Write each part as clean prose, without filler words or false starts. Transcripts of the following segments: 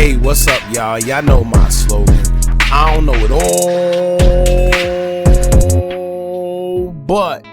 Hey, what's up, y'all? Y'all know my slogan. I don't know it all, but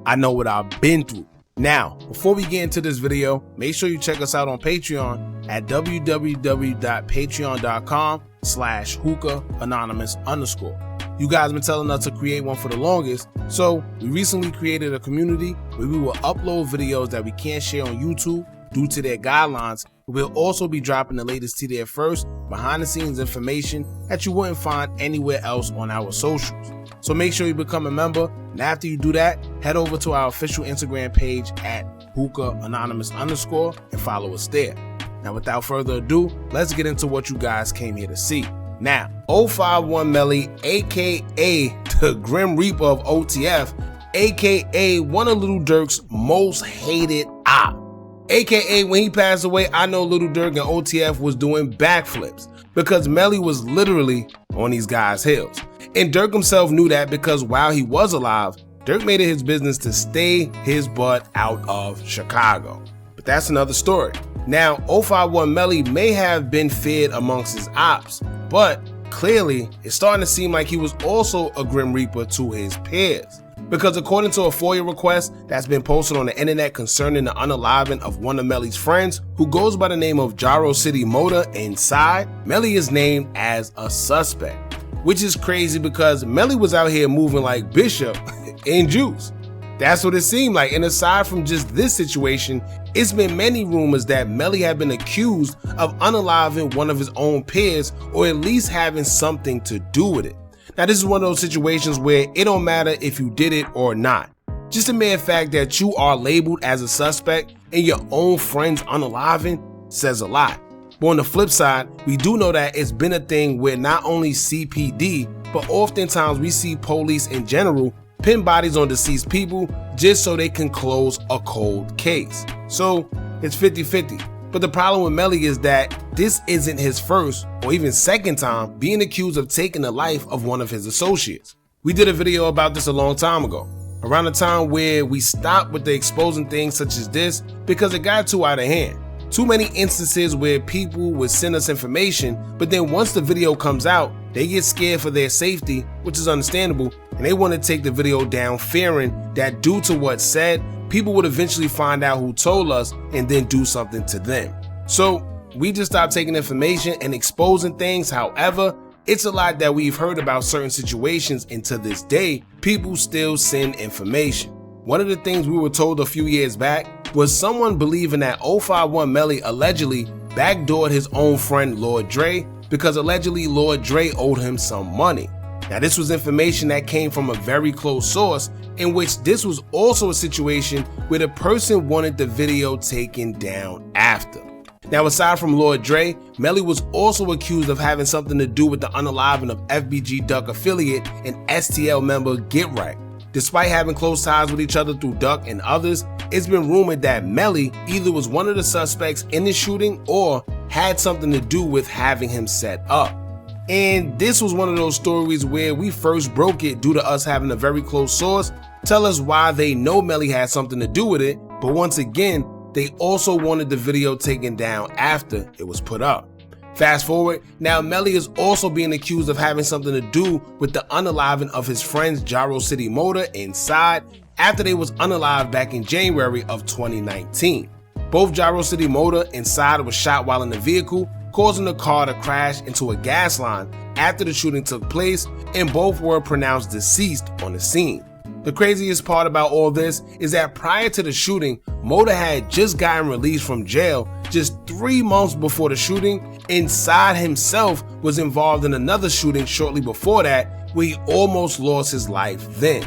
I know what I've been through. Now, before we get into this video, make sure you check us out on Patreon at www.patreon.com/Hookah Anonymous _. You guys been telling us to create one for the longest, so we recently created a community where we will upload videos that we can't share on YouTube due to their guidelines. We'll also be dropping the latest to there first, behind the scenes information that you wouldn't find anywhere else on our socials. So make sure you become a member, and after you do that, head over to our official Instagram page at Hookah Anonymous _ and follow us there. Now without further ado, let's get into what you guys came here to see. Now, 051 Melly, aka the Grim Reaper of OTF, aka one of Lil Durk's most hated op. AKA when he passed away, I know Lil Durk and OTF was doing backflips because Melly was literally on these guys' heels. And Durk himself knew that because while he was alive, Durk made it his business to stay his butt out of Chicago. But that's another story. Now, 051 Melly may have been feared amongst his ops, but clearly it's starting to seem like he was also a Grim Reaper to his peers. Because according to a FOIA request that's been posted on the internet concerning the unaliving of one of Melly's friends, who goes by the name of Jarocity inside, Melly is named as a suspect, which is crazy because Melly was out here moving like Bishop in Juice. That's what it seemed like. And aside from just this situation, it's been many rumors that Melly had been accused of unaliving one of his own peers, or at least having something to do with it. Now, this is one of those situations where it don't matter if you did it or not. Just the mere fact that you are labeled as a suspect and your own friends unaliving says a lot. But on the flip side, we do know that it's been a thing where not only CPD, but oftentimes we see police in general pin bodies on deceased people just so they can close a cold case. So it's 50-50. But the problem with Melly is that this isn't his first or even second time being accused of taking the life of one of his associates. We did a video about this a long time ago, around the time where we stopped with the exposing things such as this because it got too out of hand. Too many instances where people would send us information, but then once the video comes out, they get scared for their safety, which is understandable, and they want to take the video down fearing that due to what's said, people would eventually find out who told us and then do something to them. So we just stopped taking information and exposing things. However, it's a lot that we've heard about certain situations, and to this day, people still send information. One of the things we were told a few years back was someone believing that 051 Melly allegedly backdoored his own friend Lord Dre because allegedly Lord Dre owed him some money. Now, this was information that came from a very close source, in which this was also a situation where the person wanted the video taken down after. Now, aside from Lord Dre, Melly was also accused of having something to do with the unaliving of FBG Duck affiliate and STL member Get Right. Despite having close ties with each other through Duck and others, it's been rumored that Melly either was one of the suspects in the shooting or had something to do with having him set up. And this was one of those stories where we first broke it due to us having a very close source tell us why they know Melly had something to do with it, but once again, they also wanted the video taken down after it was put up. Fast forward, now Melly is also being accused of having something to do with the unaliving of his friends Jarocity inside after they was unalived back in January of 2019. Both Jarocity inside was shot while in the vehicle, causing the car to crash into a gas line after the shooting took place, and both were pronounced deceased on the scene. The craziest part about all this is that prior to the shooting, Moda had just gotten released from jail just 3 months before the shooting, and Side himself was involved in another shooting shortly before that where he almost lost his life then.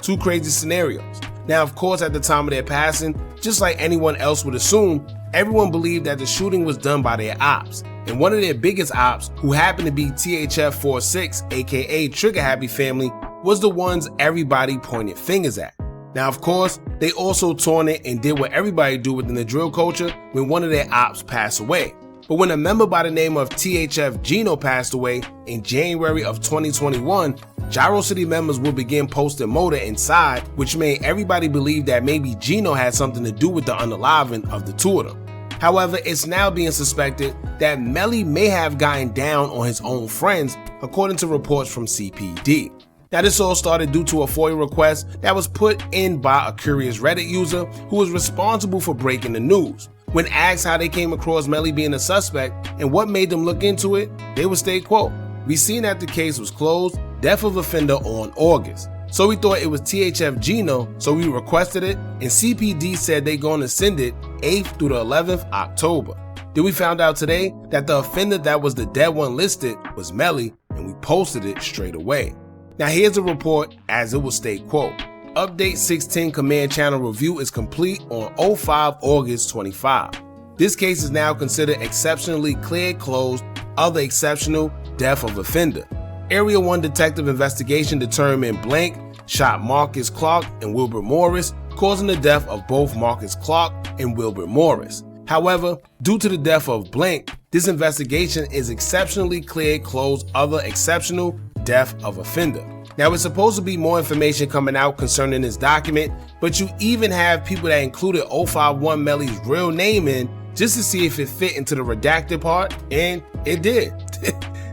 Two crazy scenarios. Now, of course, at the time of their passing, just like anyone else would assume, everyone believed that the shooting was done by their ops, and one of their biggest ops, who happened to be THF46, aka Trigger Happy Family, was the ones everybody pointed fingers at. Now, of course, they also taunted and did what everybody do within the drill culture when one of their ops passed away. But when a member by the name of THF Gino passed away in January of 2021, Jarocity members would begin posting Moda inside, which made everybody believe that maybe Gino had something to do with the unaliving of the two of them. However, it's now being suspected that Melly may have gotten down on his own friends, according to reports from CPD. Now, this all started due to a FOIA request that was put in by a curious Reddit user who was responsible for breaking the news. When asked how they came across Melly being a suspect and what made them look into it, they would state, quote, "We seen that the case was closed, death of offender on August. So we thought it was THF Geno, so we requested it, and CPD said they gonna send it 8th through the 11th October. Then we found out today that the offender that was the dead one listed was Melly, and we posted it straight away." Now here's a report as it will state, quote, "Update 610 command channel review is complete on 05 August 25. This case is now considered exceptionally cleared closed, other exceptional death of offender. Area 1 detective investigation determined blank shot Marcus Clark and Wilbert Morris, causing the death of both Marcus Clark and Wilbert Morris. However, due to the death of blank, this investigation is exceptionally cleared closed, other exceptional death of offender." Now, it's supposed to be more information coming out concerning this document, but you even have people that included 051 Melly's real name in just to see if it fit into the redacted part, and it did.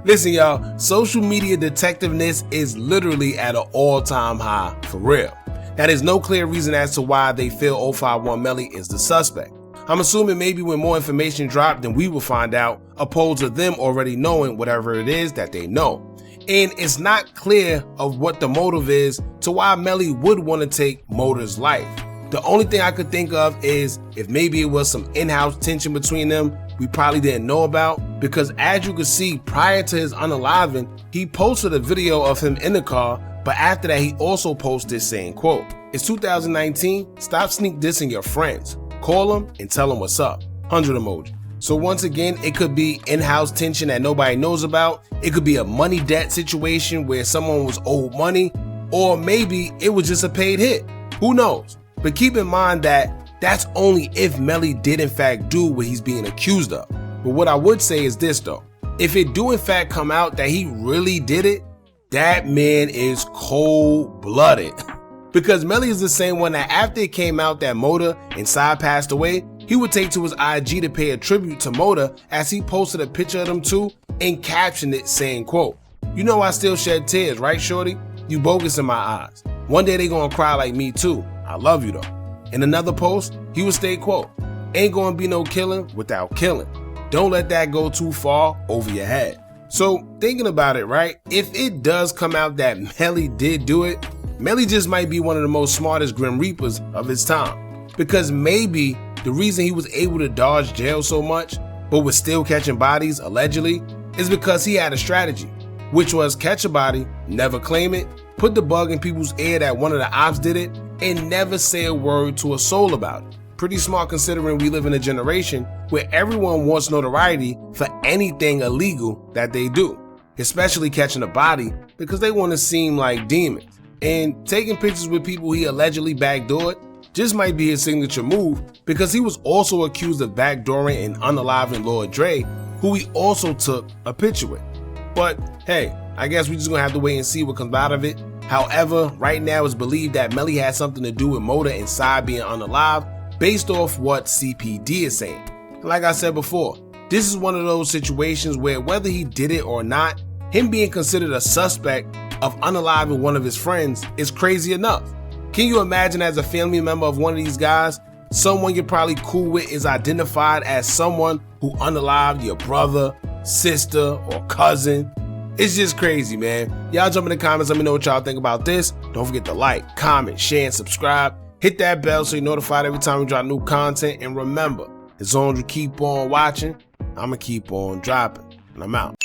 Listen, y'all, social media detectiveness is literally at an all-time high, for real. Now, there's no clear reason as to why they feel 051 Melly is the suspect. I'm assuming maybe when more information dropped, then we will find out, opposed to them already knowing whatever it is that they know. And it's not clear of what the motive is to why Melly would want to take Motor's life. The only thing I could think of is if maybe it was some in-house tension between them we probably didn't know about, because as you can see, prior to his unaliving, he posted a video of him in the car, but after that he also posted saying, quote, "It's 2019, stop sneak dissing your friends. Call them and tell them what's up. 100 emoji." So once again, it could be in-house tension that nobody knows about. It could be a money debt situation where someone was owed money, or maybe it was just a paid hit. Who knows? But keep in mind that that's only if Melly did in fact do what he's being accused of. But what I would say is this though, if it do in fact come out that he really did it, that man is cold-blooded. Because Melly is the same one that after it came out that Motor and Side passed away, he would take to his IG to pay a tribute to Motor as he posted a picture of them two and captioned it saying, quote, "You know I still shed tears, right shorty? You bogus in my eyes. One day they gonna cry like me too. I love you though." In another post, he would state, quote, "Ain't gonna be no killing without killing. Don't let that go too far over your head." So thinking about it, right? If it does come out that Melly did do it, Melly just might be one of the most smartest Grim Reapers of his time. Because maybe the reason he was able to dodge jail so much, but was still catching bodies, allegedly, is because he had a strategy, which was catch a body, never claim it, put the bug in people's ear that one of the ops did it, and never say a word to a soul about it. Pretty smart considering we live in a generation where everyone wants notoriety for anything illegal that they do, especially catching a body because they want to seem like demons. And taking pictures with people he allegedly backdoored just might be his signature move, because he was also accused of backdooring and unaliving Lord Dre, who he also took a picture with. But hey, I guess we just gonna have to wait and see what comes out of it. However, right now it's believed that Melly had something to do with Motor and Side being unalive based off what CPD is saying. And like I said before, this is one of those situations where whether he did it or not, him being considered a suspect of unaliving one of his friends is crazy enough. Can you imagine as a family member of one of these guys, someone you're probably cool with is identified as someone who unalived your brother, sister, or cousin? It's just crazy, man. Y'all jump in the comments, let me know what y'all think about this. Don't forget to like, comment, share, and subscribe. Hit that bell so you're notified every time we drop new content. And remember, as long as you keep on watching, I'ma keep on dropping. And I'm out.